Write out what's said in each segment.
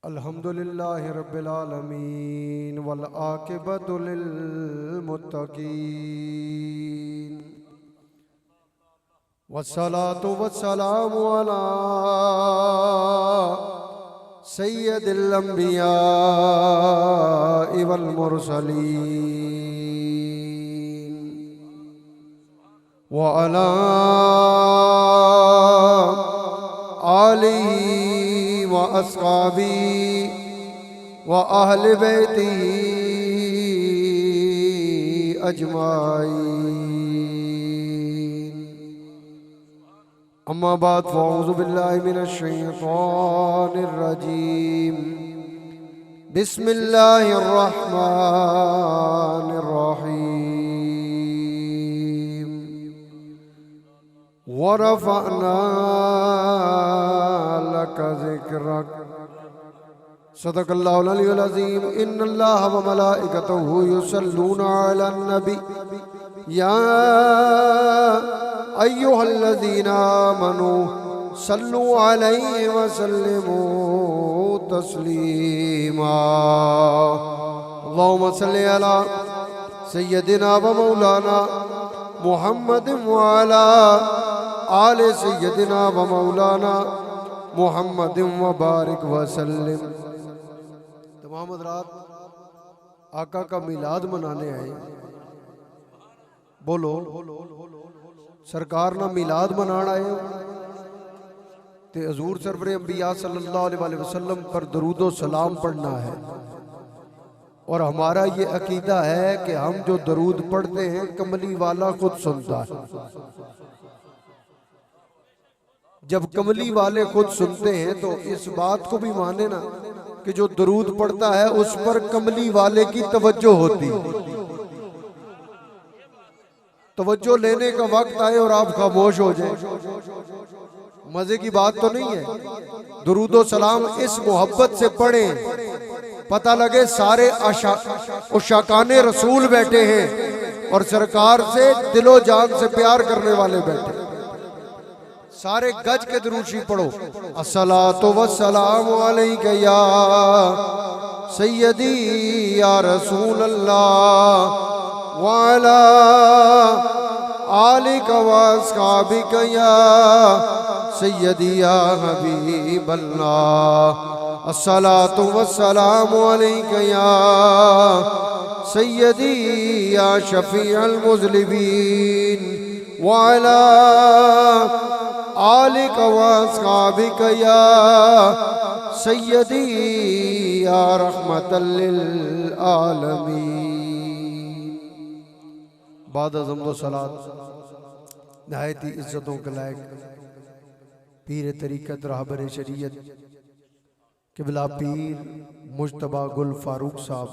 अल्हम्दुलिल्लाहि रब्बिल आलमीन वल आकिबतु लिल मुत्तकीन वस्सलातु वस्सलामु अला सय्यदिल अंबिया वल मुरसलीन व अला आलिहि व अस्हाबी व अहले बैती अजमाईन। अम्मा बाद फ़अऊज़ु बिल्लाहि मिनश शैतानिर रजीम। बिस्मिल्लाहिर रहमानिर रहीम। व रफ़अना लका ज़िक्रक। सदक़ल्लाहुल अलियुल अज़ीम। इन्नल्लाह व मलाइकतहु युसल्लूना अलन नबी या अय्युहल्लज़ीना आमनू सल्लु अलैहि व सल्लिमू तस्लीमा। अल्लाहुम्मा सल्लि अला सय्यदिना व मौलाना मुहम्मद व अला आले सय्यदिना व मौलाना मुहम्मद व बारिक व सल्लिम। तमाम हज़रात आका का मिलाद मनाने आए। बोलो सरकार ना मिलाद मनाना आए ते हजूर सरवर अंबिया सल्लल्लाहु अलैहि वसल्लम पर दरूदो सलाम पढ़ना है। और हमारा ये अकीदा है कि हम जो दरूद पढ़ते हैं कमली वाला खुद सुनता है। जब कमली वाले खुद सुनते हैं तो इस बात को भी माने ना कि जो दरूद पढ़ता है उस पर कमली वाले की तवज्जो होती। तवज्जो लेने का वक्त आए और आप खामोश हो जाए, मजे की बात तो नहीं है। दुरूदो सलाम इस मोहब्बत से पढ़े, पता लगे सारे उशाकाने रसूल बैठे हैं और सरकार से दिलो जान से प्यार करने वाले बैठे। सारे गज के दुरूशी पढ़ो। अस्सलातु वस्सलामु अलैका या सय्यदी या रसूल अल्लाह व अला आलिका व अस्हाबिका या सय्यदी या हबीब अल्लाह। अस्सलातु वस्सलामु अलैका या सय्यदी या शफीअल मुज़लिमीन व अला आलिका व अस्हाबिका या सय्यदी या रहमतल लिल आलमीन। बाद अज़म व सलात नहायत इज़्ज़तों के लायक पीर तरीक़त रहबर शरीयत क़िबला पीर मुज्तबा गुल फारूक साहब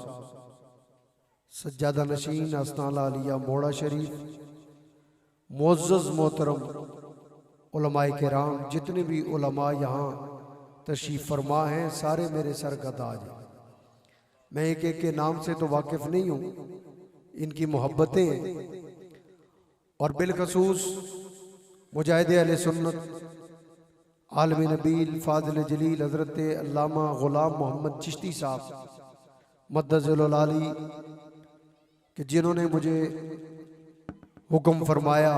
सज्जादा नशीन अस्ताना आलिया मोड़ा शरीफ, मुअज़्ज़ज़ मोहतरम उलमाए किराम, जितने भी उलमा यहाँ तशरीफ़ फरमा हैं सारे मेरे सर का ताज हैं। मैं एक एक के नाम से तो वाकिफ़ नहीं हूँ, इनकी मोहब्बतें और बिलखसूस मुजाहिद अहले सुन्नत आलमी नबील फाज़िल जलील हज़रत अल्लामा ग़ुलाम मोहम्मद चिश्ती साहब मद्दज़िल आली कि जिन्होंने मुझे हुक्म फरमाया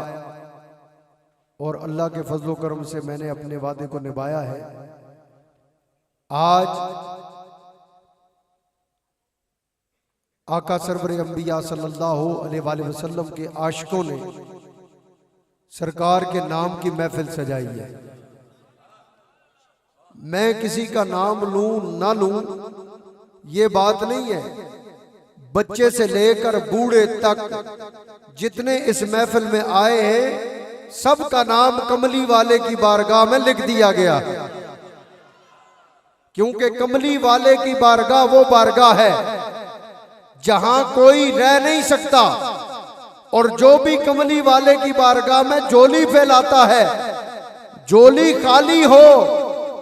और अल्लाह के फजलो करम से मैंने अपने वादे को निभाया है। आज आका सरवर अंबिया सल्लल्लाहु अलैहि वसल्लम के आशिकों ने सरकार के नाम की महफिल सजाई है। मैं किसी का नाम लूं ना लूं ये बात नहीं है, बच्चे से लेकर बूढ़े तक जितने इस महफिल में आए हैं सबका नाम कमली वाले की बारगाह में लिख दिया गया, क्योंकि कमली वाले की बारगाह वो बारगाह है जहां कोई रह नहीं सकता। और जो भी कमली वाले की बारगाह में झोली फैलाता है, झोली खाली हो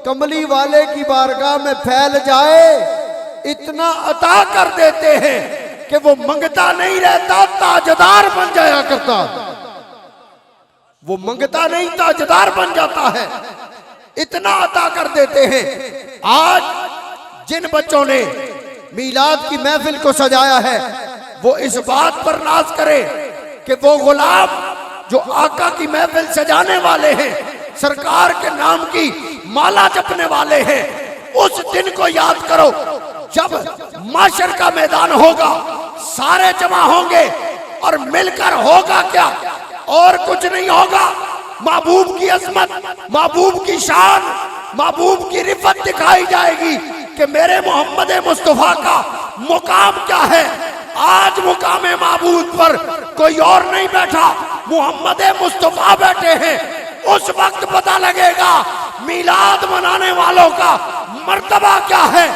कमली वाले की बारगाह में फैल जाए, इतना अता कर देते हैं कि वो मंगता नहीं रहता, ताजदार बन जाया करता। वो मंगता नहीं ताजदार बन जाता है, इतना अता कर देते हैं। आज जिन बच्चों ने मीलाद की महफिल को सजाया है वो इस बात पर नाज करे कि वो गुलाम जो आका की महफिल सजाने वाले हैं, सरकार के नाम की माला जपने वाले हैं, उस दिन को याद करो जब माशर का मैदान होगा, सारे जमा होंगे और मिलकर होगा क्या? और कुछ नहीं होगा। महबूब की अजमत, महबूब की शान, महबूब की रिफत दिखाई जाएगी कि मेरे मोहम्मद मुस्तफा का मुकाम क्या है। आज मुकाम महबूब पर कोई और नहीं बैठा, मोहम्मद मुस्तफा बैठे हैं। उस वक्त पता लगेगा मीलाद मनाने वालों का मर्तबा क्या है,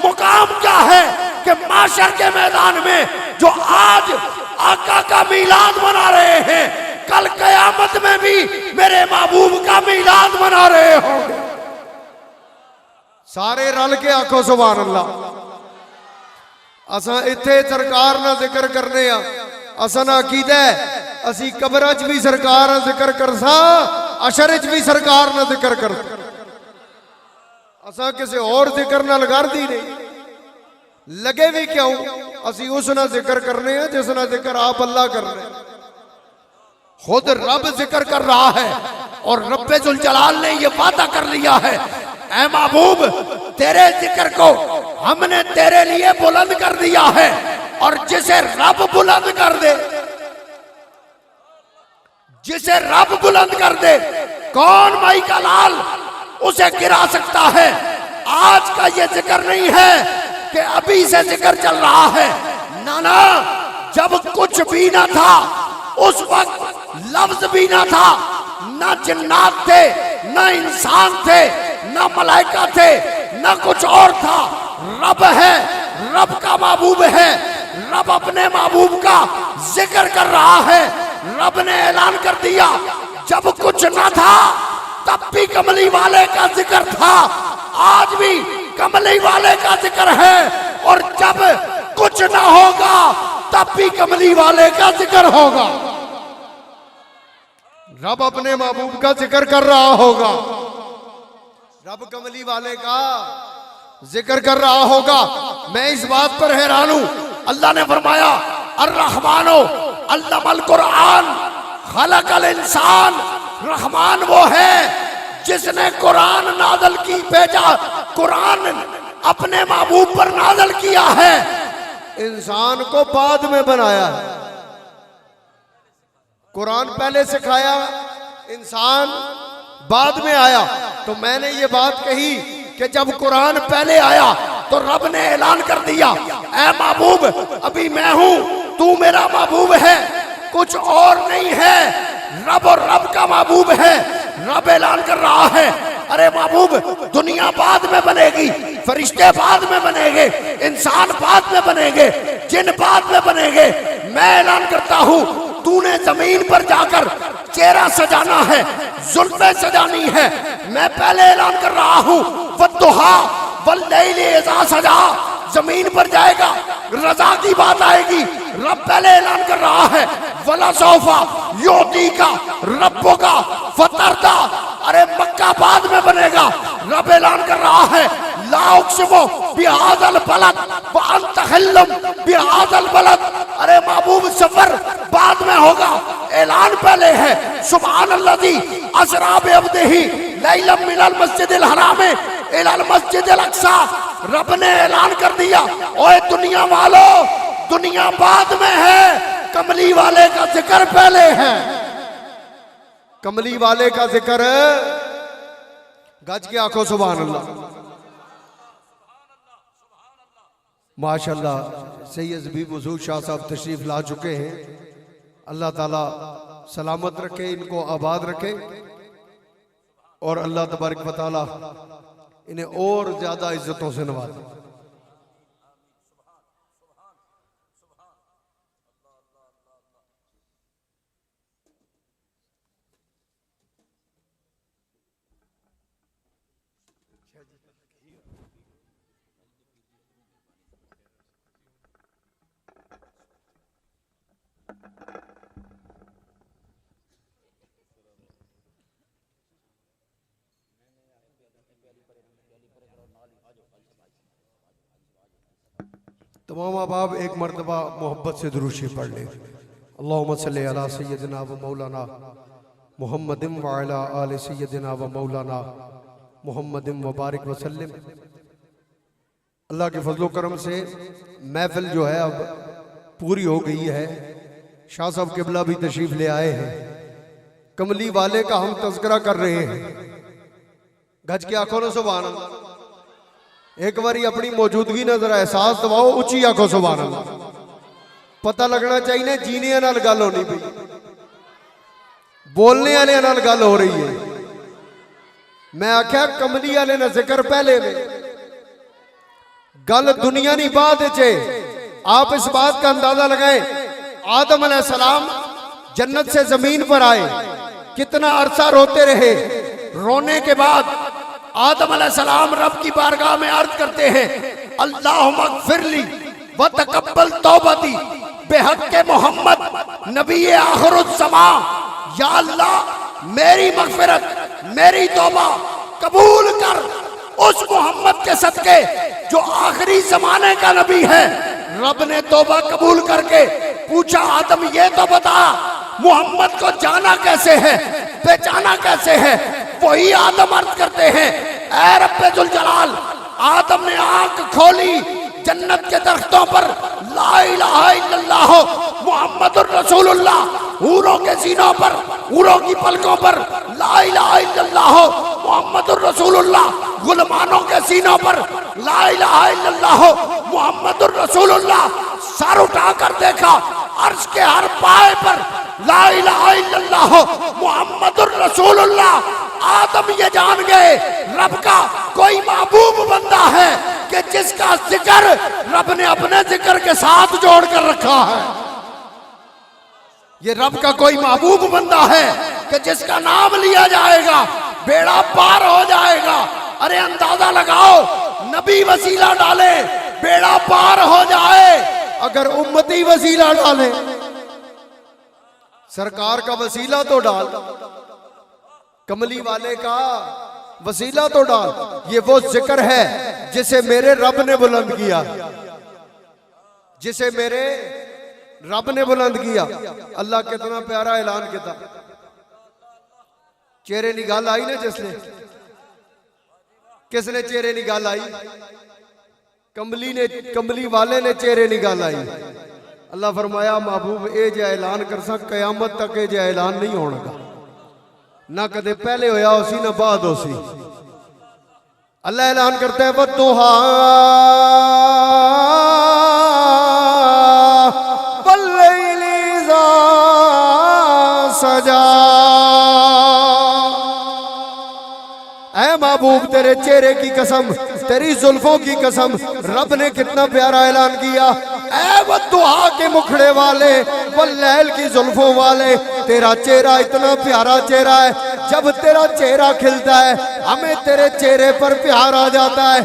मुकाम क्या है कि माशर के मैदान में जो आज आका का मीलाद मना रहे हैं, कल कयामत में भी मेरे महबूब का मीलाद मना रहे होंगे। सारे रल के आखो सुभान अल्लाह। असा इत्थे सरकार ना जिक्र करने आ, असा ना अकीदा है असी कब्र च भी सरकार ना जिक्र कर सा, अशर च भी सरकार ना जिक्र कर, असा किसी और जिक्र नाल करदी नहीं। लगे भी क्यों, असी उस ना जिक्र करने हैं जिस ना जिक्र आप अल्लाह कर रहे। खुद रब जिक्र कर रहा है और रब्बे जुल जलाल ने यह वादा कर लिया है, ऐ महबूब तेरे जिक्र को हमने तेरे लिए बुलंद कर दिया है। और जिसे रब बुलंद कर दे, जिसे रब बुलंद कर दे, कौन माई का लाल उसे गिरा सकता है। आज का ये जिक्र नहीं है कि अभी से जिक्र चल रहा है, ना ना, जब कुछ भी ना था उस वक्त लफ्ज भी ना था, ना जिन्नात थे, ना इंसान थे, ना मलाइका थे, ना कुछ और था। रब है, रब का महबूब है, रब अपने महबूब का जिक्र कर रहा है। रब ने ऐलान कर दिया जब कुछ ना था तब भी कमली वाले का जिक्र था, आज भी कमली वाले का जिक्र है, और जब कुछ ना होगा तब भी कमली वाले का जिक्र होगा। रब अपने महबूब का जिक्र कर रहा होगा, रब कमली वाले का जिक्र कर रहा होगा। मैं इस बात पर हैरान हूं, अल्लाह ने फरमाया अर्रहमानो अल्लमल कुरान खलकल इंसान। रहमान वो है जिसने कुरान नाज़िल की भेजा, कुरान अपने महबूब पर नाज़िल किया है, इंसान को बाद में बनाया है। कुरान पहले सिखाया, इंसान बाद में आया। तो मैंने ये बात कही कि जब कुरान पहले आया तो रब ने ऐलान कर दिया, ऐ महबूब अभी मैं हूं, तू मेरा महबूब है, कुछ और नहीं है। रब और रब का महबूब है। रब ऐलान कर रहा है, अरे महबूब दुनिया बाद में बनेगी, फरिश्ते बाद में बनेंगे, इंसान बाद में बनेंगे, जिन बाद में बनेंगे। मैं ऐलान करता हूं तूने जमीन पर जाकर चेहरा सजाना है, जुल्फे सजानी है। मैं पहले ऐलान कर रहा हूं वद्दुहा वल्लैलि इज़ा सजा, जमीन पर जाएगा, रजा की बात आएगी। रब पहले ऐलान कर रहा है वला सौफा योती का रब्बो का फतरदा, अरे मक्का बाद में बनेगा। रब ऐलान कर रहा है ला उक़सिमु बिहाज़ल बलद व अंत हिल्लुम बिहाज़ल बलद, अरे महबूब सफर बाद में होगा, ऐलान पहले है। सुब्हानल्लज़ी असरा बिअब्दिही लैलन मिनल मस्जिदिल हराम इलल मस्जिदिल अक़सा। रब ने ऐलान कर दिया, ओए दुनिया वालों, दुनिया बाद में है, कमली वाले का जिक्र पहले है। कमली वाले का जिक्र गज के आंखों सुभान अल्लाह। माशाल्लाह सैयद हबीब हुजूर शाह साहब तशरीफ ला चुके हैं। अल्लाह ताला सलामत रखे, इनको आबाद रखे, और अल्लाह तबारक व तआला इन्हें और ज्यादा इज्जतों से नवाजे। तमाम अहबाब एक मरतबा मोहब्बत से दुरूद शरीफ पढ़ लें। अल्लाहुम्मा सल्ली अला सय्यदिना व मौलाना मुहम्मदिन व अला आलि सय्यदिना व मौलाना मुहम्मदिन व बारिक वसल्लम। अल्लाह के फजलो करम से महफिल जो है अब पूरी हो गई है। शाह साहब किबला भी तशरीफ ले आए हैं। कमली वाले का हम तज़किरा कर रहे हैं। गज के आंखों ने सुभान अल्लाह। एक बारी अपनी मौजूदगी नजर एहसास दवाओ, उची आंखों सुभान अल्लाह। पता लगना चाहिए जीने नाल गल होनी पई, बोलने वाले नाल गल हो रही है। मैं आख्या कमली वाले ने जिक्र पहले में, गल दुनिया नहीं बाद चे। आप इस बात का अंदाजा लगाएं, आदम अलैहिस्सलाम जन्नत से जमीन पर आए, कितना अरसा रोते रहे। रोने के बाद आदम अलैहिस्सलाम रब की बारगाह में अर्ज करते हैं, अल्लाहुम्मा ग़फ़िरली व तक़ब्बल तौबती बेहक़्क़े मोहम्मद नबी आखिरुज़्ज़मा। या अल्लाह मेरी मग़फ़िरत, मेरी तौबा कबूल कर उस मोहम्मद के सदके जो आखिरी जमाने का नबी है। रब ने तौबा कबूल करके पूछा, आदम ये तो बता मोहम्मद को जाना कैसे है, पहचाना कैसे है। वही आदम अर्ज करते हैं, ऐ रब्बे जुल जलाल। आदम ने आंख खोली, जन्नत के दरख्तों पर ला इलाहा इल्लल्लाह मुहम्मदुर रसूलुल्लाह, हूरों के सीनों पर, हूरों की पलकों पर ला इलाहा इल्लल्लाह मुहम्मदुर रसूलुल्लाह, गुलमानों के सीनों पर ला इलाहा इल्लल्लाह मुहम्मदुर रसूलुल्लाह। सर उठाकर देखा, अर्श के हर पाए पर ला इलाहा इल्लल्लाह मुहम्मदुर रसूलुल्लाह। आदम ये जान गए रब का कोई महबूब बंदा है कि जिसका जिक्र रब ने अपने जिक्र के साथ जोड़ कर रखा है। ये रब का कोई महबूब बंदा है कि जिसका नाम लिया जाएगा बेड़ा पार हो जाएगा। अरे अंदाजा लगाओ, नबी वसीला डाले बेड़ा पार हो जाए, अगर उम्मती वसीला डाले, सरकार का वसीला तो डाल, कमली वाले का वसीला तो डाल। ये वो जिक्र है जिसे मेरे रब ने बुलंद किया, जिसे मेरे रब ने बुलंद किया। अल्लाह कितना प्यारा ऐलान किया। चेहरे की गल आई ना, जिसने किसने चेहरे की गल आई, कमली ने, कमली वाले ने चेहरे की गल आई। अल्लाह फरमाया महबूब ए जो ऐलान कर सक कयामत तक ये जो ऐलान नहीं होगा, ना कदे पहले होया उसी ना बाद उसी। अल्लाह ऐलान करता है वद्दुहा वल्लैलि इज़ा सजा। ऐ महबूब तेरे चेहरे की कसम, तेरी जुल्फों की कसम, रब ने कितना प्यारा ऐलान किया। ऐ वद्दुहा के मुखड़े वाले, वल्लैल की जुल्फों वाले, तेरा चेहरा इतना प्यारा चेहरा है, जब तेरा चेहरा खिलता है हमें तेरे चेहरे पर प्यार आ जाता है।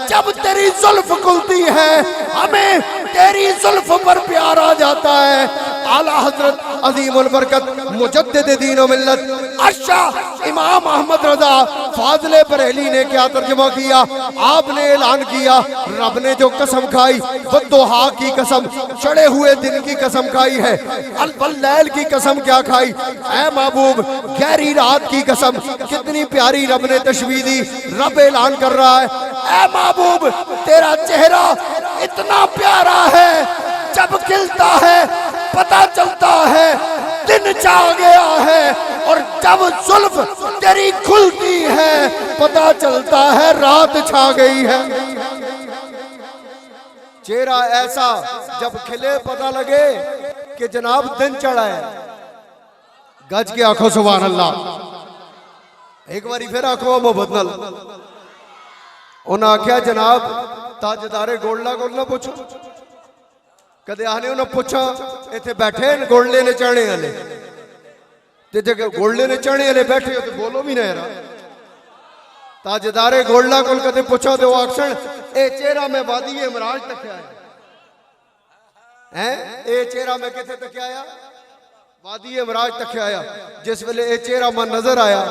जब तेरी जुल्फ खुलती है हमें तेरी जुल्फ पर प्यार आ जाता है। आला हजरत अजीमुल बरकत मुजद्दिद दीन व मिल्लत अशा इमाम अहमद रजा फाज़िले बरेली ने क्या तर्जुमा किया, आपने ऐलान किया रब ने जो कसम खाई, वद्दुहा की कसम, चढ़े हुए दिन की कसम खाई है। वल्लैल की कसम क्या खाई, ऐ महबूब गहरी रात की कसम, कितनी प्यारी रब ने तशबीह दी। रब ऐलान कर रहा है, ऐ महबूब तेरा चेहरा इतना प्यारा है, जब खिलता है पता चलता है दिन छा गया है, और जब जुल्फ तेरी खुलती है पता चलता है रात छा गई है। चेहरा ऐसा जब खिले पता लगे कि जनाब दिन चढ़ा है। गज के आंखों सुभान अल्लाह। एक बारी फिर आंखों मोहब्बत नाल उन्हें आख्या जनाब ताजदारे गोल्ला गोल्ला पूछो। कदे आने उन्हें पूछा इतने बैठे गोल्ले ने चढ़ने वाले, जो गोल्ले ने चढ़ने वाले बैठे हो तो बोलो भी नहीं रहा। ताजदारे गोल्ला को कदे पूछा तो आखन ए चेहरा मैं वादी इमराज तक आया है, ए चेहरा मैं किथे तक आया, वादी इमराज तक आया। जिस वेले ए चेहरा मैं नजर आया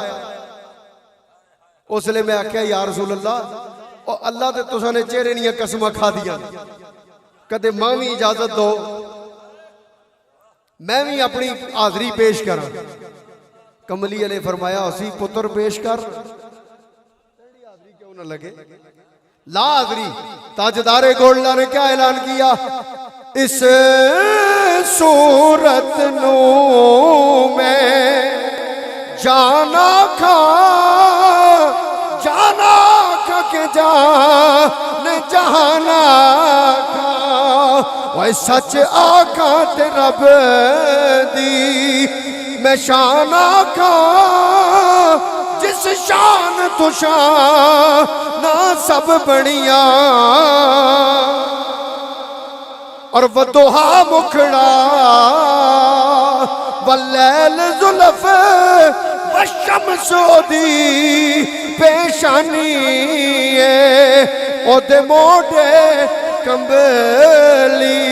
उसले मैं आख्या या रसूल अल्लाह, और अल्लाह ते तुसा ने चेहरे दी कसम खा दिया, कदे मां भी इजाजत दो मैं भी अपनी हाजरी पेश करा। कमली अले फरमाया उसी पुत्र पेश कर, हाजरी क्यों ना लगे, ला हाजरी। ताजदारे गोल्डा ने क्या ऐलान किया, इस सूरत नू मैं जाना खा के जान जहाना खा, वह सच आका ते रब दी मैं शाना खा, जिस शान तो शान ना सब बनिया, और वदोहा मुखड़ा वलैल जुल्फ वशमसोदी पेशानी ओदे मोढ़े कंबली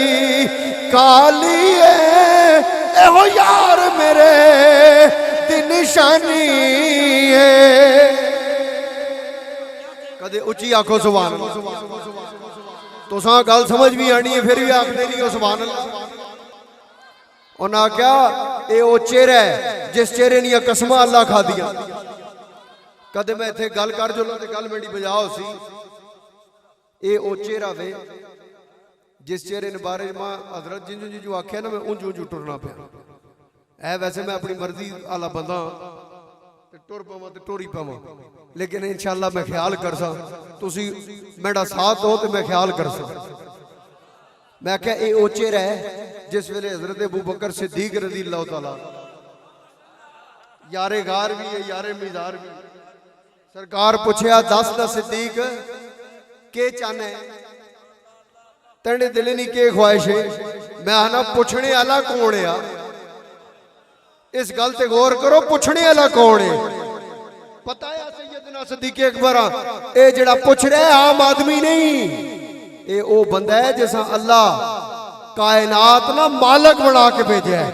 काली एहो यार मेरे दी निशानी। कदे उची आखो सुभान अल्लाह। तुसां गल समझ भी आनी है फिर भी आखदे नहीं हो सुभान अल्लाह। उन्हें आख्या ये वो चेहरा है जिस चेहरे नी कसमां अल्लाह खा दिया। कदे मैं इत्थे गल कर जुला ते गल मेरी बजाओ सी, ये वो चेहरा वे जिस चेहरे ने बारे मां हजरत जिंजू जिंजू आख्या ना मैं उंजू उंजू टुरना पाया है। वैसे मैं अपनी मर्जी आला बंदा टुर पावां ते टुर ही पावां, लेकिन इंशाअल्लाह मैं ख्याल कर सा, तुसी मेरा साथ हो तो मैं ख्याल कर सा। मैं क्या ये वो चेहरा है जिस वेले हजरत अबू बकर सिद्दीक रज़ी अल्लाह तआला यारे गार भी है यारे मिजार भी। सरकार पूछया दस दा सिद्दीक के चाहना है, तेरे दिल नहीं के ख्वाहिश है। मैं आना पूछने वाला कौन है, इस गल ते गौर करो, पूछने वाला कौन है। पता है सैयदना सिद्दीक अकबर ये जड़ा पूछ रहा है आम आदमी नहीं, ये वो बंदा है जिसा अल्लाह कायनात ना मालक बना के भेजा है।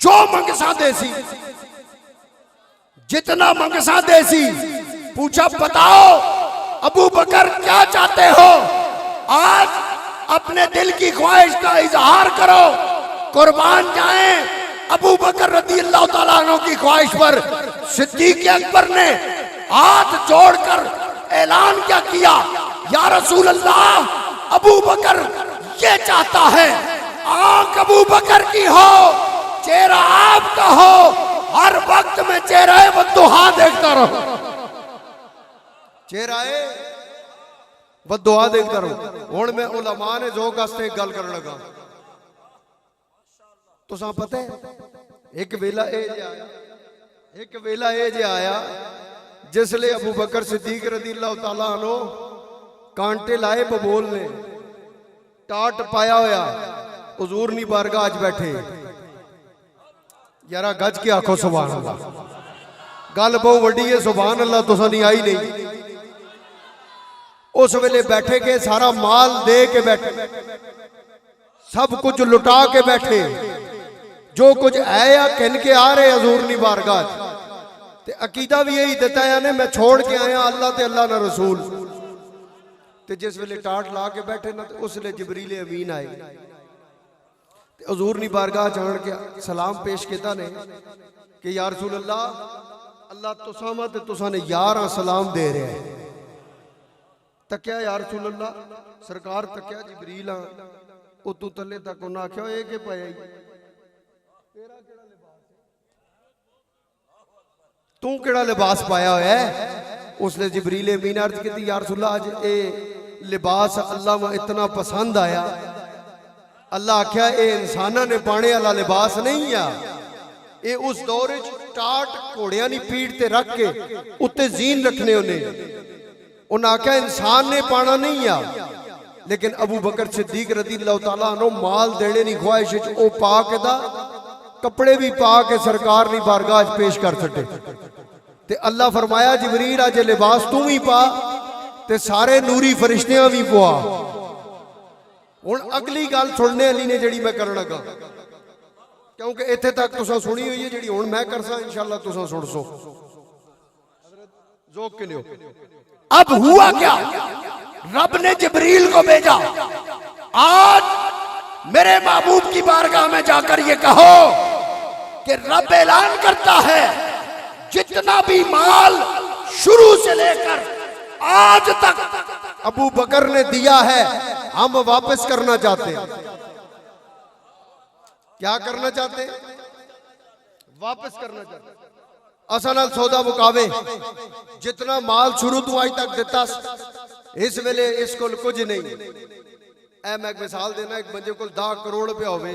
जो मंगसा देसी, जितना मंगसा देसी। पूछा बताओ अबू बकर क्या चाहते हो, आज अपने दिल की ख्वाहिश का इजहार करो, कुर्बान जाएं। अबू बकर रज़ी अल्लाह तआला अन्हु की ख्वाहिश पर सिद्दीक अकबर ने हाथ जोड़कर ऐलान क्या किया, या रसूल अल्लाह अबू बकर ये चाहता है आंख अबू बकर की हो, चेहरा आपका हो, हर वक्त में चेहरा वो दुआ देखता रहो, चेहरा वो दुआ देखता रहो। हुण मैं उलमा ने जोक वास्ते एक गल करन लगा। तुसां पता है एक वेला ये आया जिसले अबू बकर सिद्दीक रज़ी अल्लाह तआला अन्हु कांटे लाए बबोल ने टाट पाया होया हुजूर नी बारगाह च बैठे। यारा गज के आखो सुभान अल्लाह। गल बहुत वड्डी है, सुभान अल्लाह तुसा नहीं आई नहीं। उस वेले बैठे के सारा माल दे के बैठे, सब कुछ लुटा के बैठे, जो कुछ है या कहन के आ रहे हजूर नी बारगाह ते अकीदा भी यही देता है ने मैं छोड़ के आया अल्लाह ते अल्लाह ना रसूल। ते जिस वेले टाट ला के बैठे ना उस वेले जिबरील अमीन आए ते हजूर नी बारगाह जान के सलाम पेश किया ने कि या रसूल अल्लाह, अल्लाह तुसा वा ते तुसा ने यार सलाम दे रहे हैं। तक्या या रसूल अल्लाह, सरकार तक्या जिबरील उतू तले तक उन्हें आख्या ये के पाया तू केड़ा लिबास पाया हुआ है। उसने जिबरील अमीन अर्ज की या रसूल अल्लाह अज ये लिबास अल्लाह में इतना पसंद आया। अल्लाह आख्या ये इंसाना ने पाने वाला लिबास नहीं आ, ये उस दौर टाट घोड़िया नी पीठ ते रख के उत्ते जीन रखने उन्हें आख्या इंसान ने पाना नहीं आ। लेकिन अबू बकर सिद्दीक रज़ी अल्लाह तआला अन्हु माल देने की ख्वाहिश ओ पा के दा कपड़े भी पा के सरकार नी बारगाह पेश कर छड़े ते अल्लाह फरमाया जिबरील अज लिबास तू भी पा ते सारे नूरी फरिश्तियां भी पवा। हुण अगली गल सुनने वाली ने जिहड़ी मैं करन लगा, क्योंकि इत्थे तक तुसां सुनी हुई है, जिहड़ी हुण मैं करसा इंशाअल्लाह तुसां सुन सो। जोक के लियो। अब हुआ क्या, रब ने जिबरील को भेजा आज मेरे महबूब की बारगाह में जाकर ये कहो कि रब ऐलान करता है जितना भी माल शुरू से लेकर आज तक अबू बकर ने दिया है हम वापस करना चाहते हैं। क्या करना चाहते हैं? वापस करना चाहते हैं। असा नाल सौदा मुकावे जितना माल शुरू तो आज तक दिता इस वेले इस कोल कुछ नहीं। ऐ मैं एक मिसाल देना, एक बंदे को 10 करोड़ रुपया होवे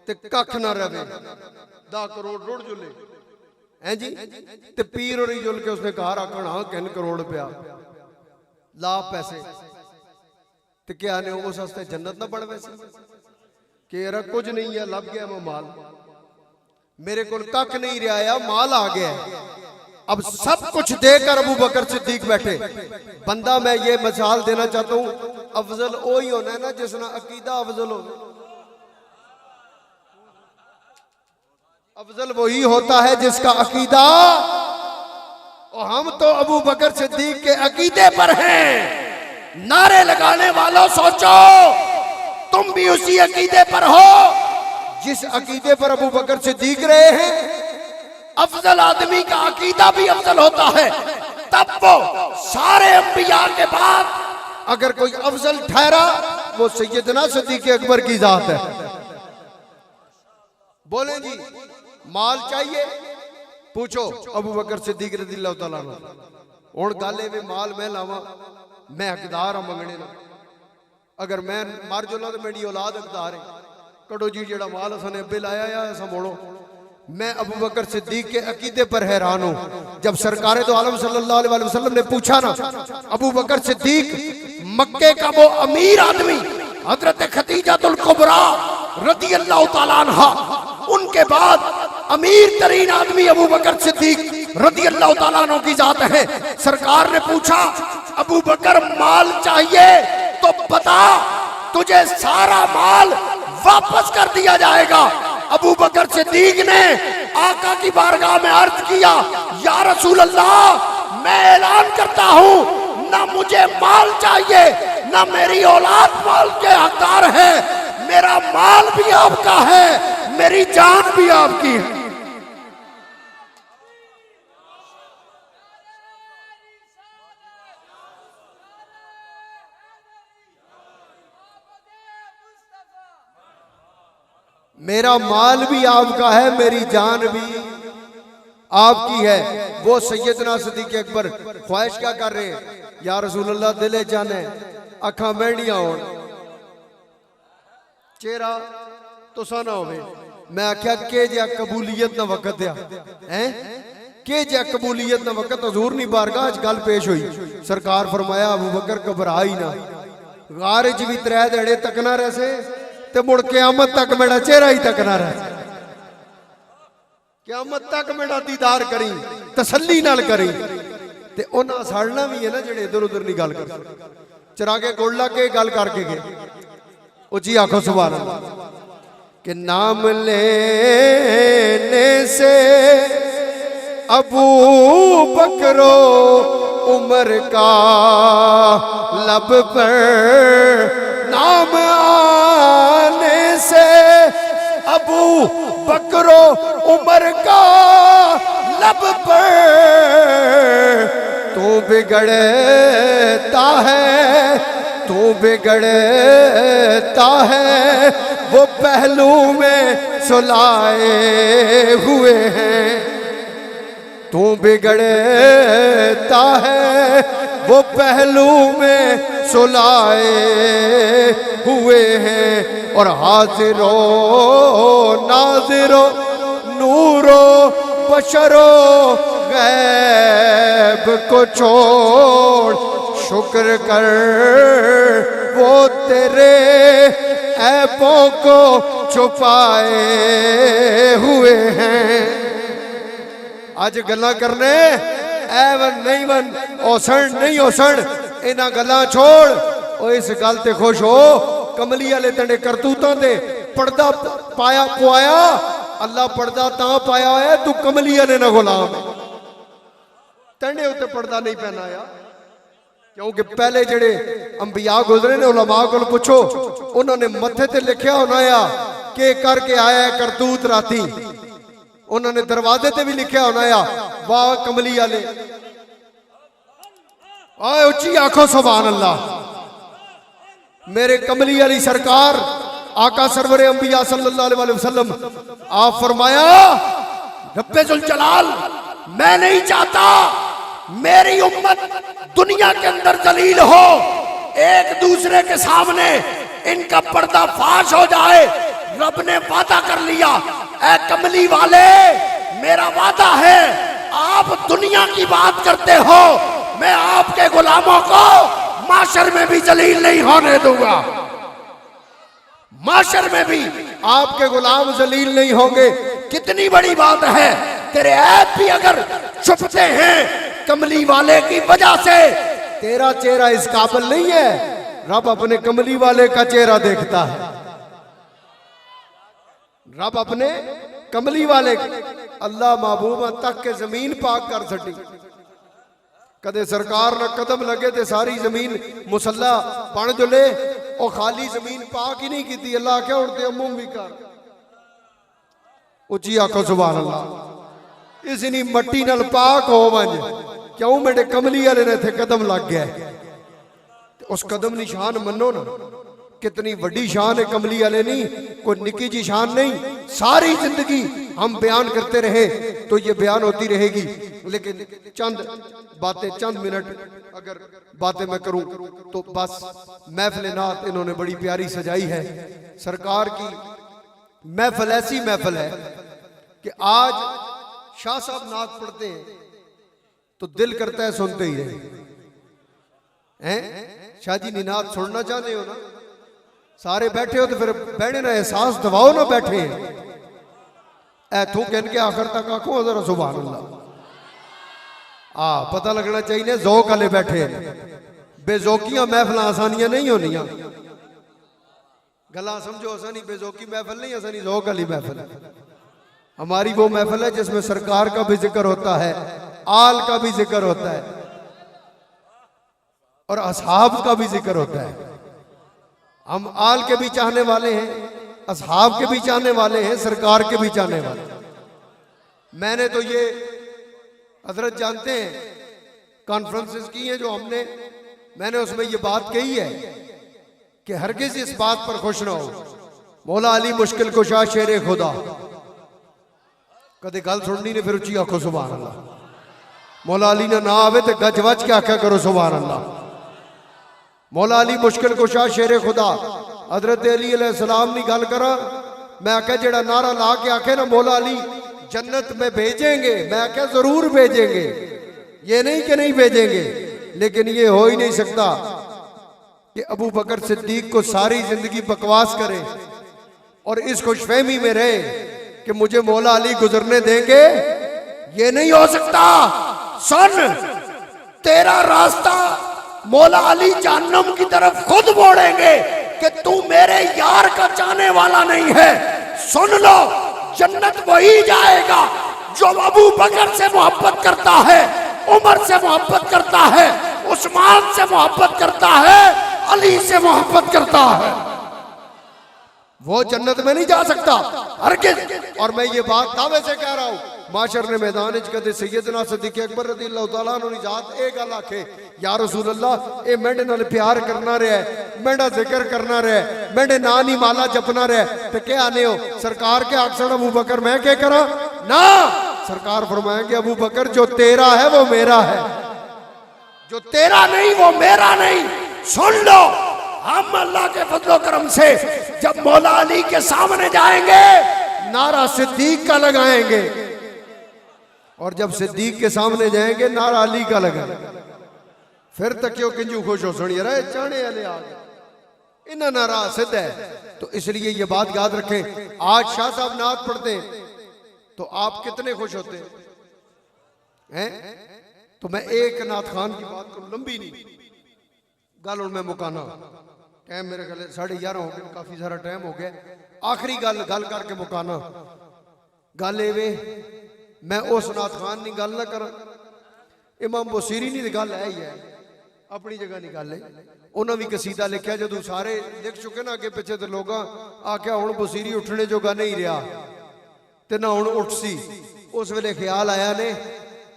ते कख ना रहे, 10 करोड़ रुड़ जुले हैं जी, ते पीर और जुल के उसने कहा रखना हाँ 3 करोड़ रुपया ला पैसे ते क्या ने उस हस्ते जन्नत ना बड़ वैसे कि यार कुछ नहीं है, लभ गया मैं माल, मेरे को कख नहीं रहा है, माल आ गया। अब सब कुछ देकर अबू बकर सिद्दीक बैठे। बंदा मैं ये मिसाल देना चाहता हूं, अफजल वो ही होना है ना जिसना अकीदा अफजल हो। अफजल वही होता है जिसका अकीदा, और हम तो अबू बकर सिद्दीक के अकीदे पर हैं। नारे लगाने वालों सोचो तुम भी उसी अकीदे पर हो जिस अकीदे पर अबू बकर सिद्दीक रहे हैं। अफजल आदमी का अकीदा भी अफजल होता है, तब वो सारे अंबिया के बाद अगर कोई अफजल ठहरा वो सैयदना सिद्दीक अकबर की जात है। बोले जी माल चाहिए, पूछो अबू बकर सिद्दीक रज़ियल्लाहु तआला अन्हु। हुण गल में माल मैं लावा, मैं हकदार हाँ मंगने ना, अगर मैं मर जुला तो मेरी औलाद हकदार है। कड़ो जी जेड़ा माल असने अब्बे लाया या ऐसा मोड़ो। मैं अबू बकर सिद्दीक के अकीदे पर हैरान हूं। जब सरकार दो आलम सल्लल्लाहु अलैहि वसल्लम ने पूछा ना, अबू बकर सिद्दीक मक्के का वो अमीर आदमी हजरत खदीजातुल कुबरा रज़ियल्लाहु तआला अन्हा, उनके बाद अमीर तरीन आदमी अबू बकर सिद्दीक रज़ियल्लाहु तआला अन्हु की जात है। सरकार ने पूछा अबू बकर माल चाहिए तो बता, तुझे सारा माल वापस कर दिया जाएगा। अबू बकर सिद्दीक ने आका की बारगाह में अर्ज किया, या रसूल अल्लाह मैं ऐलान करता हूं ना मुझे माल चाहिए ना मेरी औलाद माल के हकदार है, मेरा माल भी आपका है, मेरी जान भी आपकी है। मेरा माल भी आपका है, मेरी जान भी आपकी है। वो सैयदना सिद्दीक अकबर ख्वाहिश क्या कर रहे हैं, या रसूल अल्लाह दिले जाने अखा मेंढियां हो, चेहरा तुसा ना होवे। मैं आख्या के जा कबूलियत ना वक्त दिया है, के जा कबूलियत ना वक्त। हजूर नी बारगाह च गल पेश हुई, सरकार फरमाया अबू बकर घबरा ही ना, गार च भी 3 दिहाड़े तकना रहे ते मुड़ क़यामत तक मेरा चेहरा ही तकना रहे। क़यामत तक मेरा दीदार करी, तसल्ली नाल करी। ते उन्हां साड़ना भी है ना जेड़े इधर उधर नहीं गल कर, चरा के गोड़ ला के गल करके गए। उची आखो सुभान अल्लाह। कि नाम लेने से अबू बकरो उमर का लब पर, नाम आने से अबू बकरो उमर का लब पर, तू बिगड़ता है, तू बिगड़ता है, वो पहलू में सुलाए हुए हैं। तू बिगड़ता है, वो पहलू में सुलाए हुए हैं। और हाजिरो नाजिरो नूरो बशरो गैब को छोड़, शुक्र कर वो तेरे ऐबों को छुपाए हुए हैं। आज गल्ला करने एवन नहीं वन औसण नहीं औसण, इन्हां गल्लां छोड़ और इस गल ते खुश हो। कमली वाले तेरे करतूतां ते पर्दा पाया पुआया, अल्लाह पर्दा तां पाया है तू कमली वाले ना गुलाम, तेरे उत्ते पर्दा नहीं पहनाया। क्योंकि पहले जेड़े अंबिया गुजरे ने उलमा को पूछो, उन्होंने मथे ते लिखा होना आ के करके आया करतूत राती, उन्होंने दरवाजे ते भी लिखा होना आ वाह कमली वाले। आए उच्ची आखो सुभान अल्लाह। मेरे कमली वाली सरकार आका सरवरे अंबिया सल्लल्लाहु अलैहि वसल्लम आप फरमाया, रब्बे जुल जलाल मैं नहीं चाहता मेरी उम्मत दुनिया के अंदर जलील हो, एक दूसरे के सामने इनका पर्दा फाश हो जाए। रब ने वादा कर लिया, ऐ कमली वाले मेरा वादा है, आप दुनिया की बात करते हो, मैं आपके गुलामों को माशर में भी जलील नहीं होने दूंगा। माशर में भी आपके गुलाम जलील नहीं होंगे। कितनी बड़ी बात है, तेरे ऐप भी अगर छुपते हैं कमली वाले की वजह से, तेरा चेहरा इस काबिल नहीं है, रब अपने कमली वाले का चेहरा देखता है। रब अपने कमली वाले, अल्लाह महबूबा तक के जमीन पाक कर छड़ी। कदे सरकार न कदम लगे ते सारी जमीन मुसल्ला बन जुले, और खाली जमीन पाक ही नहीं की। अल्लाह क्या उड़ते अमुम भी कर उची आखो सुभान अल्लाह। इसनी मट्टी नाल पाक हो वंज, क्यों मेरे कमली वाले ने थे कदम लग गया। उस कदम निशान मनो ना, कितनी बड़ी शान है कमली वाले, नहीं कोई निकी जी शान नहीं। सारी जिंदगी हम बयान करते रहे तो ये बयान होती रहेगी, लेकिन चंद बातें, चंद मिनट अगर बातें मैं करूं तो बस। महफिल नात इन्होंने बड़ी प्यारी सजाई है। सरकार की महफिल ऐसी महफिल है कि आज शाह साहब नात पढ़ते हैं तो दिल करता है सुनते ही रहे हैं। शाह जी नी नात सुनना चाहते हो ना, सारे बैठे हो तो फिर बैठे ना, एहसास दबाओ ना बैठे ऐथों कहन के आखिर तक आखो जरा सुभान अल्लाह। पता लगना चाहिए जौक वाले बैठे, बेजौकियां महफिल आसानियां नहीं होनियां। गला समझो, आसानी बेजौकी महफिल नहीं, आसानी जौक वाली महफिल है। हमारी वो महफिल है जिसमें सरकार का भी जिक्र होता है, आल का भी जिक्र होता है, और असहाब का भी जिक्र होता है। हम आल के भी चाहने वाले हैं, असहाब के भी चाहने वाले हैं, सरकार के भी चाहने वाले। मैंने तो ये हजरत जानते हैं कॉन्फ्रेंसेस की हैं जो हमने, मैंने उसमें ये बात कही है कि हरगिज इस बात पर खुश ना हो मौला अली मुश्किल कुशा शेरे खुदा। कदे गल सुननी ने फिर उची आखो सुभान अल्लाह। मौला अली ने ना आवे तो गज वज के आख्या करो सुभान अल्लाह। मौला अली मुश्किल कुशा शेरे खुदा। हजरत अली अलैहिस्सलाम नी गल करा, मैं आख्या जेड़ा नारा ला के आखे ना मौला अली जन्नत में भेजेंगे, मैं क्या जरूर भेजेंगे, ये नहीं कि नहीं भेजेंगे, लेकिन ये हो ही नहीं सकता कि अबू बकर सिद्दीक को सारी जिंदगी बकवास करे और इस खुशफहमी में रहे कि मुझे मौला अली गुजरने देंगे। ये नहीं हो सकता। सुन, तेरा रास्ता मौला अली जहन्नम की तरफ खुद मोड़ेंगे कि तू मेरे यार का चाहने वाला नहीं है। सुन लो, जन्नत वही जाएगा जो अबू बकर से मोहब्बत करता है, उमर से मोहब्बत करता है, उस्मान से मोहब्बत करता है, अली से मोहब्बत करता है। वो जन्नत में नहीं जा सकता हरगिज़। और मैं ये बात दावे से कह रहा हूं, माशर ने मैदान कदे सैयदना सिद्दीक अकबर रज़ियल्लाहु तआला अन्हु जात ए गल आखे, या रसूल अल्लाह ए मेंढे नाल प्यार करना रहा है, मेंढा जिक्र करना रहा है, मेंढे ना नहीं माला जपना रहा है, तो क्या आने हो सरकार के आखसन अबू बकर मैं क्या करा ना। सरकार फरमाएंगे अबू बकर जो तेरा है वो मेरा है, जो तेरा नहीं वो मेरा नहीं। सुन लो, हम अल्लाह के फजलो करम से जब मौला अली के सामने जाएंगे नारा सिद्दीक का लगाएंगे, और जब सिद्दीक के सामने जाएंगे नारा अली का लगाएंगे। फिर तक क्यों किंजू खुश हो सुनिए रहे चाणे वाले आ गए, इन्हें नारा सिद्ध है। तो इसलिए ये बात याद रखें, आज शाह साहब नात पढ़ते हैं तो आप कितने खुश होते हैं? तो मैं एक नात खान की बात करूं, लंबी नहीं गल, और मैं मुकाना टाइम मेरे गले 11:30 हो गए, काफी सारा टाइम हो गया। आखिरी गल करके मुकाना। गल एवे, मैं उस नात खान की गल ना करा, इमाम बुसीरी नी गल है ही है। अपनी जगह निकाले। उन्हें भी कसीदा लिखा जो सारे लिख चुके ना अगे पिछे तो लोग आख्या हुण बसीरी उठने जोगा नहीं रहा तो ना हुण उठ सी। उस वेले ख्याल आया ने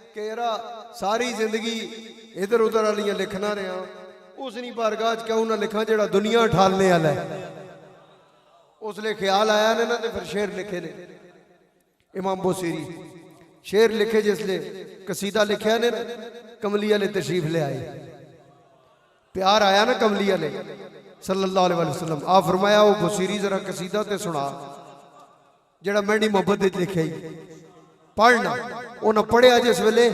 कि यार सारी जिंदगी इधर उधर वाली लिखना रहा, उसनी बारगाह क्यों ना लिखा जो दुनिया ठालने वाला है। उसले ख्याल आया ने ना तो फिर शेर लिखे ने इमाम बुसीरी, शेर लिखे जिसले कसीदा लिखा ने कमली वाले तशरीफ ले आए, प्यार आया ना कमली वाले सल्लल्लाहु अलैहि वसल्लम। आप फरमाया वो बुसीरी जरा कसीदा ते सुना जड़ा मैंने मोहब्बत लिखे पढ़ना। उन्हें पढ़िया जिस वेले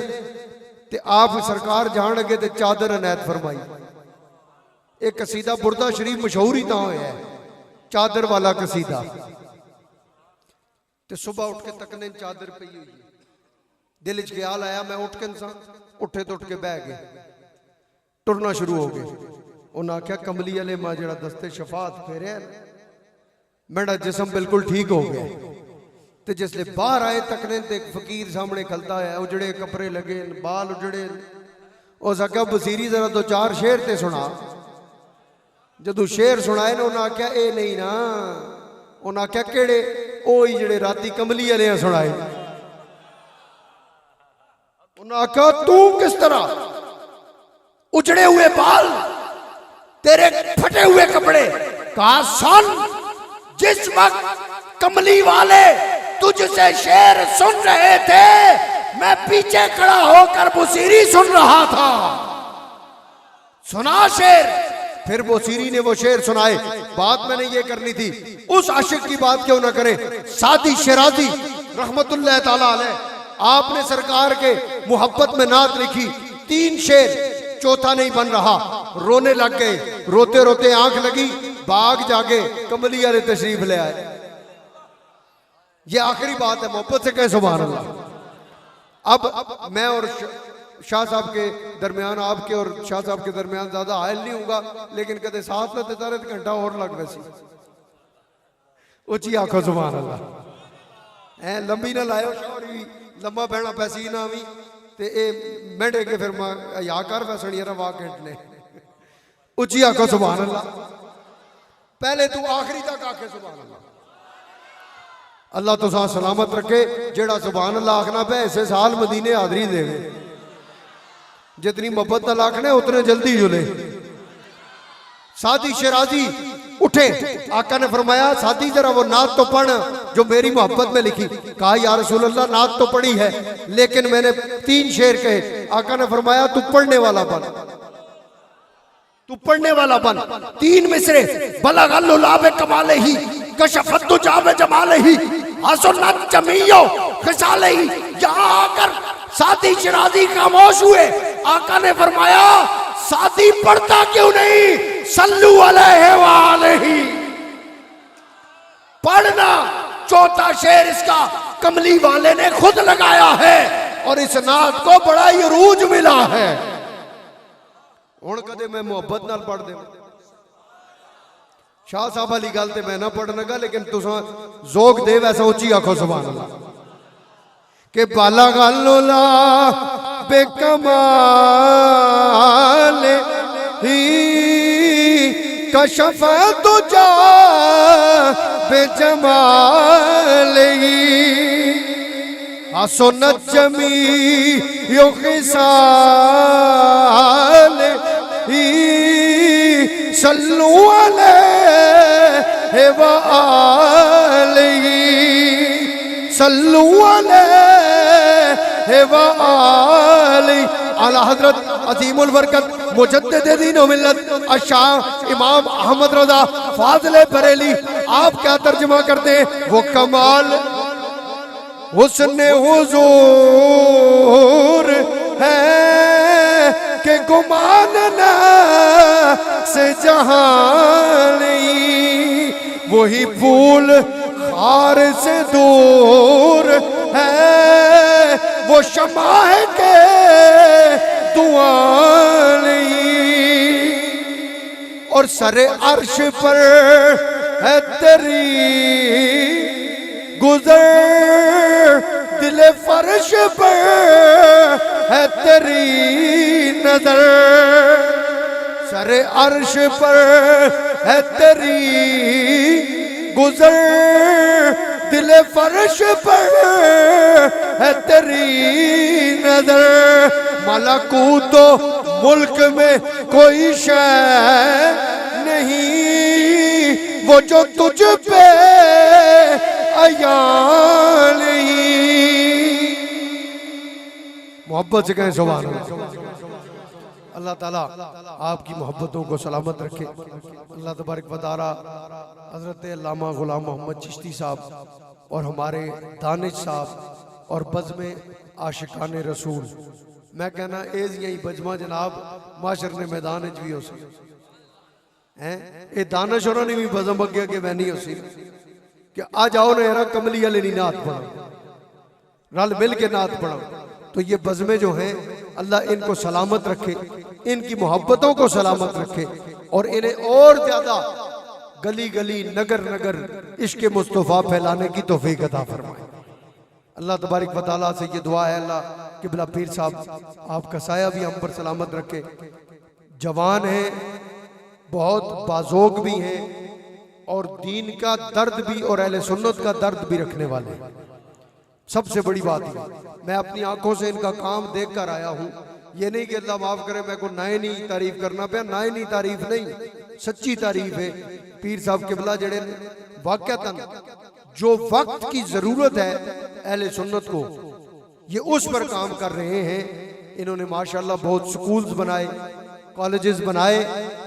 ते आप सरकार जान लगे तो चादर अनैत फरमाई। एक कसीदा बुरदा शरीफ मशहूर ही तो होया है, चादर वाला कसीदा। ते सुबह उठ के तकने चादर पई हुई है, दिल च ख्याल आया मैं उठ के इंसान उठे तो उठ के बह गए, टुरना शुरू हो गए। उन्हें आख्या कमली वाले मां जरा दस्ते शफात फेरे मेरा जिसम बिल्कुल ठीक हो गया। तो जिसले बाहर आए तकने ते फकीर सामने खलता है, उजड़े कपड़े लगे, बाल उजड़े। उस आख्या बसीरी जरा दो चार शेर ते सुना। जदों शेर सुनाए ना उन्हें आख्या ए नहीं ना, उन्हें आख्या केड़े ओ ही जेड़े राती कमली वाले सुनाए। उन्हें आख्या तू किस तरह, उजड़े हुए बाल, तेरे फटे हुए कपड़े। कहा सुन, जिस वक्त कमली वाले तुझसे शेर सुन रहे थे मैं पीछे खड़ा होकर बुसीरी सुन रहा था। सुना शेर। फिर बुसीरी ने वो शेर सुनाए। बात मैंने ये करनी थी, उस आशिक की बात क्यों ना करें। सादी शिराजी रहमतुल्लाह ताला अलैह, आपने सरकार के मोहब्बत में नात लिखी, 3 शेर, चौथा नहीं बन रहा। रोने लग गए, रोते रोते आंख लगी, बाग जाके कमली वाले तशरीफ ले आए। ये आखिरी बात है, मोहब्बत से कहे सुभान अल्लाह। अब मैं और शाह साहब के दरमियान, आपके और शाह साहब के दरमियान ज्यादा हायल नहीं होगा, लेकिन कदे साथ ना देता रहे घंटा और लग वैसी उची आखो सुभान अल्लाह। ऐ लंबी ना लायो, शौर भी लंबा बहना पैसी ना भी ते ए मेढे के फिर या कर वैसनी यार वाह घंटने उची आखो सुभान अल्लाह। पहले तू आखिरी तक आखे सुभान अल्लाह। अल्लाह तो सा सलामत रखे। जेड़ा सुभान अल्लाह आखना पे ऐसे साल मदीने हाजरी देवे। जितनी मोहब्बत नाल आखने उतने जल्दी जुले। सादी शिराजी उठे, आका ने फरमाया सादी जरा वो नात तो पढ़ जो मेरी मोहब्बत में लिखी। कहा या रसूल अल्लाह नात तो पढ़ी है, लेकिन मैंने 3 शेर कहे। आका ने फरमाया तू पढ़ने वाला बन, तू पढ़ने वाला बन। 3 मिसरे बलगल्लुलाबे कमाले ही कशफत जाबे जमाले ही हसनत जमीयो खसाले ही। यहां आकर सादी शिराजी खामोश हुए। आका ने फरमाया सादी पढ़ता क्यों नहीं, सल्लू अलैहि व अलैहि पढ़ना। चौथा शेर इसका कमली वाले ने खुद लगाया है और इस नात को बड़ा ही रूज मिला है। हुण कदे मैं मोहब्बत नाल पढ़ दे शाह साहब वाली गल ते मैं ना पढ़ लगा, लेकिन तुसा जोक दे वैसा उची आखो सुभान अल्लाह। के बाला गल्लुला बेकमाल ही कशफ तुझा बेजमाल ही हसनत जमी यो खिसाल ही सल्लू अलैहि व आलिही सल्लू अलैहि व आलिही आला हजरत अजीमुल बरकत मुजद्दिद दीन व मिल्लत शाह इमाम अहमद रजा फाज़िले बरेली। आप क्या तर्जुमा करते हैं? वो कमाल हुस्ने हुजूर है के गुमान ना से जहां नहीं, वही फूल खार से दूर है, वो शमा है के दुआ नहीं। और सरे अर्श पर है तेरी गुजर, दिले फर्श पर है तेरी नजर। सरे अर्श पर है तेरी गुजर, दिले फर्श पर है तेरी नजर। मलकूतो मुल्क में कोई शय नहीं, वो जो तुझ पे अया नहीं। मोहब्बत से कहें सुभान अल्लाह। अल्लाह ताला आपकी मोहब्बतों को सलामत रखे। अल्लाह तबारक व तआला हज़रत अल्लामा गुलाम मोहम्मद चिश्ती साहब और हमारे दानिश साहब और बज़्म आशिकान रसूल, मैं कहना एज यही बजमा जनाब माशर ने मैदान भी हो सी हैं, ये दानिश उन्होंने भी बज़म अगे अगे बहनी हो सी कि आ जाओ ना यार कमली वाले नी नात पढ़ो, रल मिल के नात पढ़ो। तो ये बज़में जो हैं अल्लाह इनको सलामत रखे, इनकी मोहब्बतों को सलामत रखे और इन्हें और ज्यादा गली गली नगर नगर इश्क मुस्तफ़ा फैलाने की तौफीक अता फरमाए। अल्लाह तबारक व तआला से ये दुआ है अल्लाह किबला पीर साहब आपका साया भी हम पर सलामत रखे। जवान हैं, बहुत बाज़ोक भी हैं और दीन का दर्द भी और अहले सुन्नत का दर्द भी रखने वाले हैं। सबसे बड़ी बात है मैं अपनी आंखों से इनका काम देख कर आया हूँ। ये नहीं कि अल्लाह माफ करे मैं को नाए नहीं तारीफ करना पे, नाए नहीं तारीफ नहीं, सच्ची तारीफ है। पीर साहब किबला जड़े वाकयातन जो वक्त की जरूरत है अहले सुन्नत को, ये उस पर काम कर रहे हैं। इन्होंने माशाल्लाह बहुत स्कूल्स बनाए, कॉलेजेस बनाए,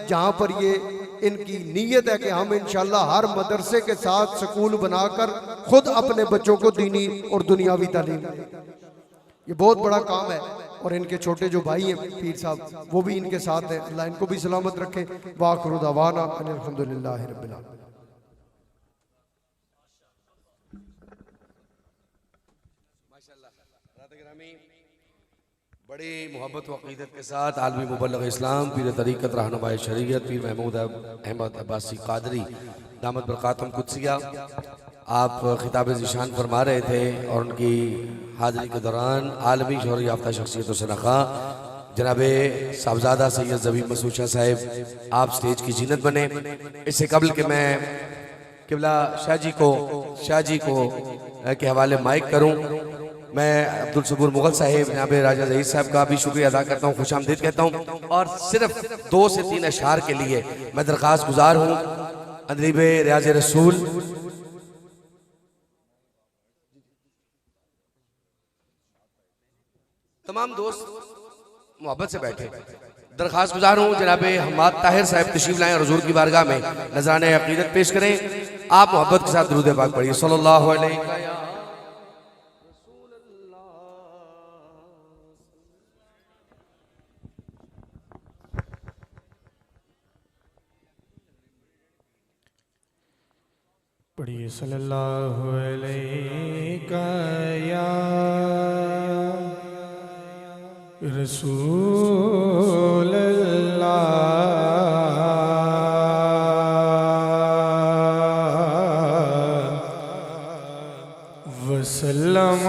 जहाँ पर ये इनकी नीयत है कि हम इंशाल्लाह हर मदरसे के साथ स्कूल बनाकर खुद अपने बच्चों को दीनी और दुनियावी तालीम, ये बहुत बड़ा काम है। और इनके छोटे जो भाई हैं पीर साहब वो भी इनके साथ हैं, अल्लाह इनको भी सलामत रखे। वाखिरु दावाना अल्हम्दुलिल्लाहि रब्बिल आलमीन। बड़ी मोहब्बत व अक़ीदत के साथ आलमी मुबल्लिग़ इस्लाम पीर तरीक़त रहनुमाए शरीयत पीर महमूद अहमद अब्बासी क़ादरी दामत बरक़ातुहुम क़ुद्सिया आप खिताब ज़िशान फरमा रहे थे और उनकी हाज़िरी के दौरान आलमी शोहरत याफ्ता शख्सियतों से नखा जनाबे साहबजादा सैयद ज़बीब मसूद शाह साहब आप स्टेज की जीनत बने। इससे कबल कि मैं किबला शाह जी को के हवाले माइक करूँ, मैं अब्दुल सबूर मुगल साहिब जनाब राजा ज़हीर साहब का भी शुक्रिया अदा करता हूँ, खुशामदीद कहता हूँ। और सिर्फ 2 से 3 अशार के लिए मैं दरख्वास्त गुजार हूँ। अदरीब रियाज़ रसूल तमाम दोस्त मोहब्बत से बैठे, दरख्वास्त गुजार हूँ जनाब हम्माद ताहिर साहब तशरीफ लाएं और हुजूर की बारगाह में नजराने अक़ीदत पेश करें। आप मोहब्बत के साथ दुरूद पाक पढ़िए सल्लल्लाहु अलैहि वसल्लम। पढ़िए सल्लल्लाहु अलैहि या रसूल अल्लाह वसल्लम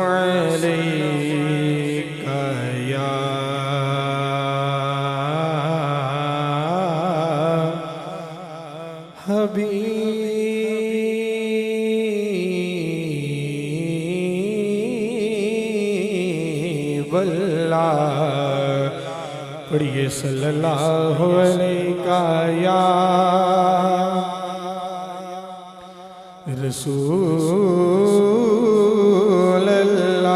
अलैका या हबीब अल्लाह। पढ़िए सल्लल्लाहु अलैका या रसूल अल्लाह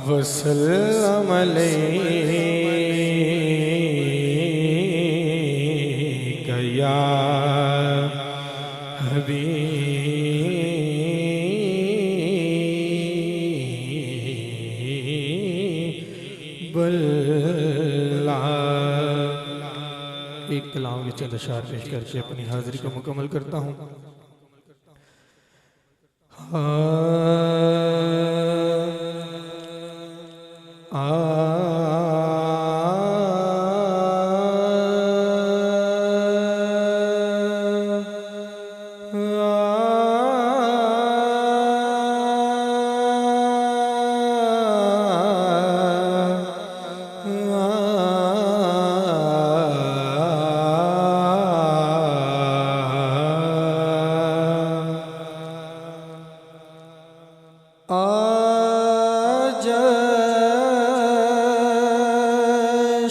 वसल्लम अलैका या हबीब अल्लाह। एक कलाम के चंद अशार पेश करके अपनी हाजिरी को मुकम्मल करता हूँ।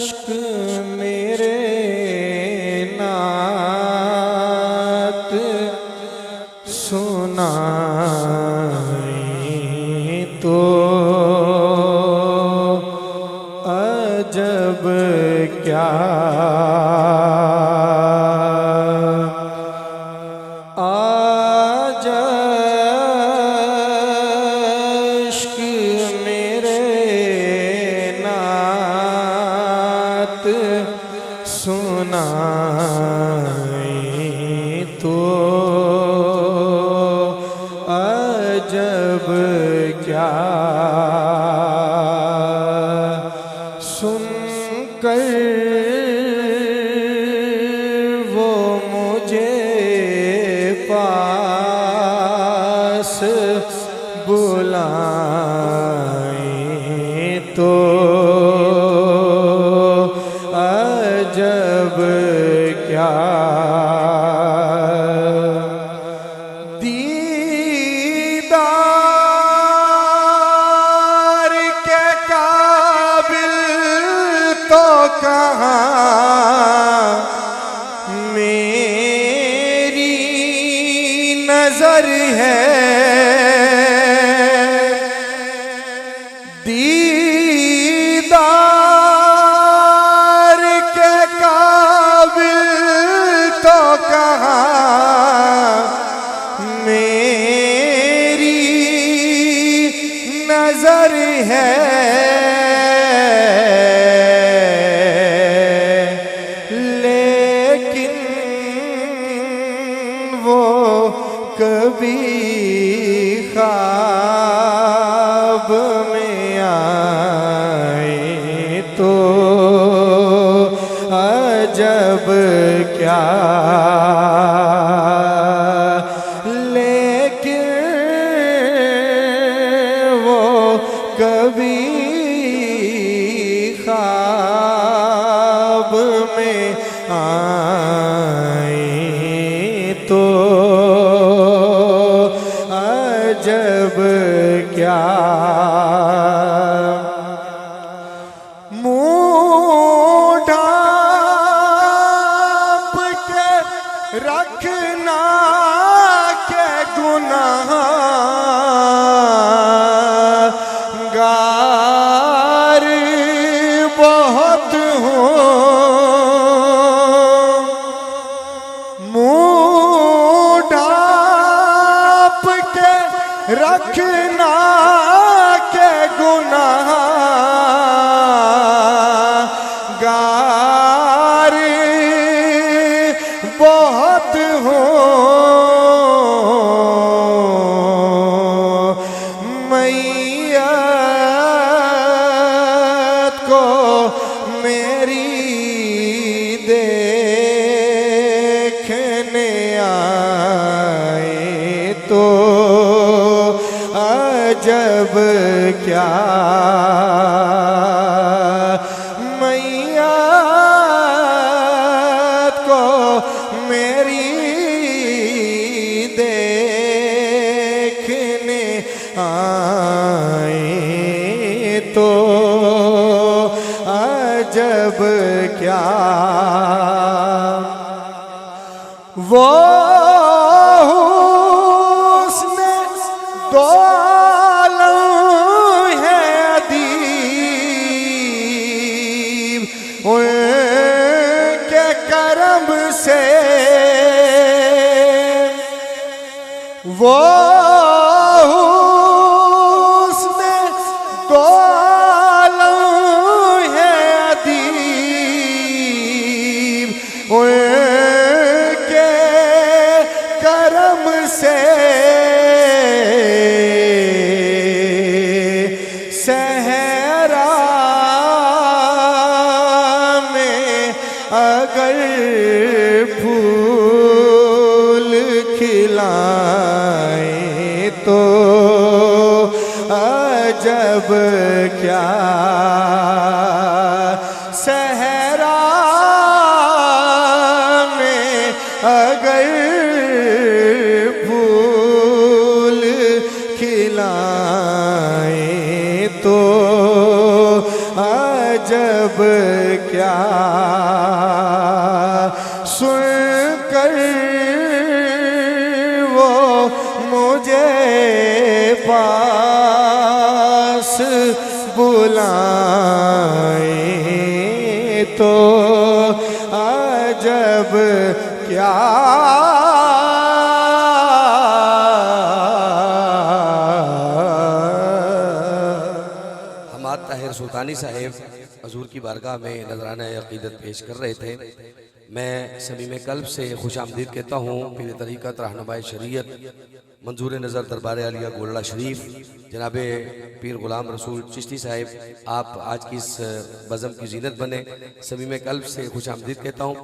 अश्क मेरे नात सुनाए तो अजब क्या आज अश्क मेरे नात सुनाए तो अजब क्या सुनकर वो मुझे पास बुलाए तो अजब क्या दीदार के काबिल तो कहाँ मेरी नजर है दीदार के काबिल तो कहाँ मेरी नजर है लेकिन वो कभी ख्वाब में आए तो अजब क्या लेकिन वो कभी ख्वाब में आए तो अजब क्या मुँह ढाँप के रखना के गुनाहगार बहुत हूँ मुँह ढाँप के रखना के गुनाहगार बहुत हूँ मैयत को मेरी देखने आए तो अजब क्या मैयत को मेरी देखने आए तो अजब क्या वो हुस्न दो आलम है अदीब उनके करम से वो हुस्न दो आलम है अदीब उनके करम से सहरा में अगर फूल खिलाए तो अजब क्या सहरा में अगर फूल खिलाए तो अजब क्या सुन कर वो मुझे पास बुलाए तो अजब क्या हमाद ताहिर सुल्तानी साहेब हजूर की बारगाह में नजराना अकीदत पेश कर रहे थे। मैं समीम कल्ब से खुश आमदीद कहता हूँ पीर तरीक़त रहनुमाए शरीयत मंजूर नज़र दरबार आलिया गोल्ला शरीफ जनाब पीर ग़ुलाम रसूल चिश्ती साहिब, आप आज की इस बज़म की जीनत बने। समीम कल्ब से खुश आमदीद कहता हूँ।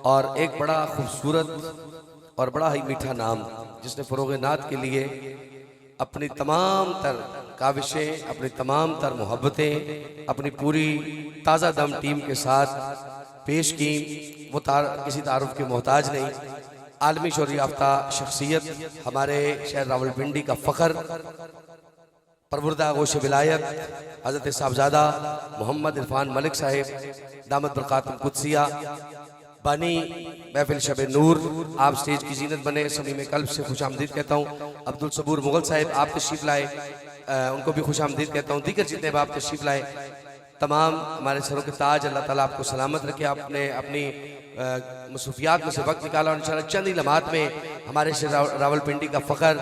और एक बड़ा खूबसूरत और बड़ा ही मीठा नाम जिसने फ़रोग़ नात के लिए अपनी तमाम तर काविशें, अपनी तमाम तर मोहब्बतें अपनी पूरी ताज़ा दम टीम के साथ पेश की, वो किसी तारुफ के मोहताज नहीं। आलमी शोहरत याफ्ता शख्सियत, हमारे शहर रावलपिंडी का फ़ख्र, परवरदा गोश विलायत हज़रत साहबजादा मोहम्मद इरफान मलिक साहिब दामत बरकातुहुम कुद्सिया बानी महफिल शब नूर, आप स्टेज की जीनत बने। समीम कल्ब से खुश आमदीद कहता हूँ। अब्दुल सबूर मुगल साहिब आप तशरीफ़ लाए, उनको भी खुश आमदीद कहता हूँ। दीगर जितने आप तशरीफ़ लाए, तमाम हमारे सरों के ताज, अल्लाह ताला आपको सलामत रखे। आपने अपनी मसरूफियात में से वक्त निकाला और इंशाअल्लाह चंद ही लम्हात में हमारे शहर रावलपिंडी का फ़ख्र,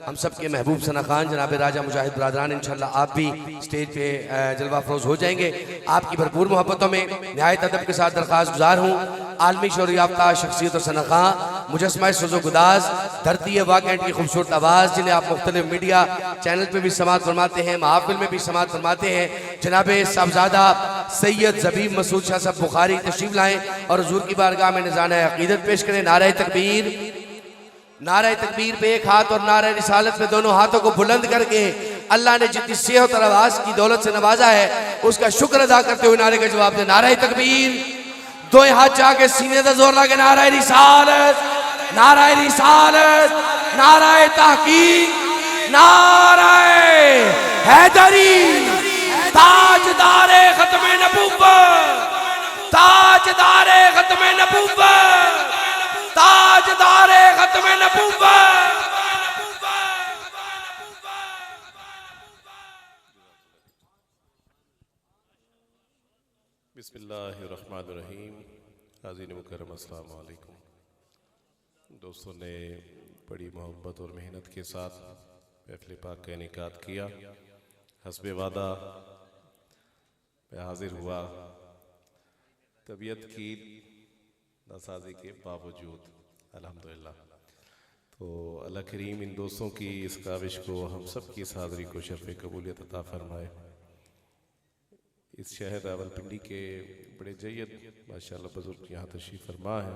हम सब के महबूब सना खान जनाब राजा मुजाहिद बरादरान, इंशाअल्लाह आप भी स्टेज पे जलवा अफरोज़ हो जाएंगे। आपकी भरपूर मोहब्बतों में नहायत अदब के साथ दरख्वास्त गुजार हूँ। आलमी शोहरत याफ्ता शख्सियत और सना खां, मुजस्समा सुज़ो गुदाज, धरती वाक़अत की खूबसूरत आवाज़, जिन्हें आप मुख्तलिफ मीडिया चैनल पर भी समाअत फरमाते हैं, महफिल में भी समाअत फरमाते हैं, जनाब साहबजादा सैयद ज़बीब मसूद शाह साहब बुखारी तशरीफ़ लाएँ और हुज़ूर की बारगाह में नज़राना अक़ीदत पेश करें। नारे तकबीर, नारे तकबीर पे एक हाथ और नारे रिसालत में दोनों हाथों को बुलंद करके अल्लाह ने जितनी सेहत और आवाज़ की दौलत से नवाजा है उसका शुक्र अदा करते हुए नारे का जवाब दें। नारे तकबीर, दो हाथ जाके सीने से जोर लगे, नारे रिसालत, नारे रिसालत, नारे तहकीक, नारे हैदरी, ताजदारे खत्मे नबूवत, ताजदारे खत्मे नबूवत, ताजदारे खत्मे नबूवत। बिस्मिल्लाहिर्रहमानिर्रहीम। हाज़रीन मुकर्रम अस्सलाम वालेकुम। दोस्तों ने बड़ी मोहब्बत और मेहनत के साथ महफ़िल पाक का इनेकाद किया। हस्बे वादा मैं हाजिर हुआ, तबीयत की नासाजी के बावजूद अल्हम्दुलिल्लाह। तो अल्लाह करीम इन दोस्तों की इस काविश को, हम सब की इस हाज़री को शर्फ़ कबूलियत अता फ़रमाए। इस शहर रावलपिंडी के बड़े जय्यद माशाअल्लाह बुज़ुर्ग यहाँ तशरीफ़ फरमा है।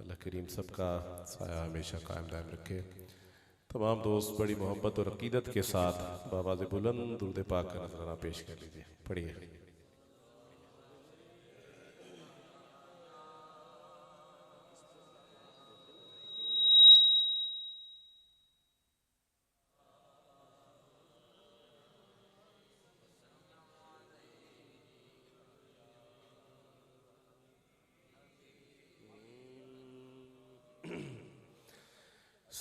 अल्लाह करीम सबका साया हमेशा कायम दायम रखे। तमाम दोस्त बड़ी मोहब्बत और अक़ीदत के साथ बावाज़ बुलंद दुरूद पाक का नज़राना पेश कर लीजिए। पढ़िए।